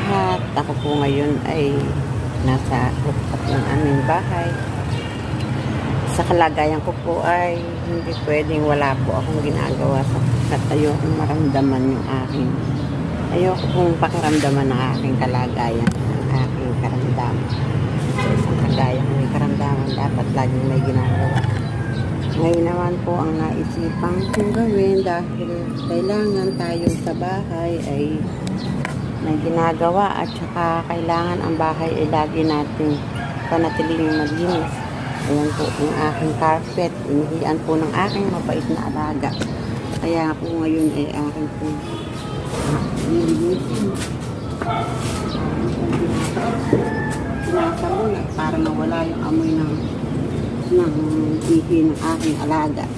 lahat. Ako po ngayon ay nasa rooftop ng aming bahay. Sa kalagayan ko po ay hindi pwedeng wala po akong ginagawa sapagkat ayokong maramdaman yung aking ayoko pong pakiramdaman ng aking kalagayan, ng aking karamdaman. Sa isang kagaya kung may karamdaman, dapat laging may ginagawa. Ngayon naman po ang naisipan kong gawin dahil kailangan tayo sa bahay ay may ginagawa at saka kailangan ang bahay ay lagi nating panatiling malinis. Ayan po yung aking carpet, inihian po ng aking mabait na alaga. Kaya po ngayon ay aking po nilinisin. Sinasabon at para nawala yung amoy ng ihi ng aking alaga.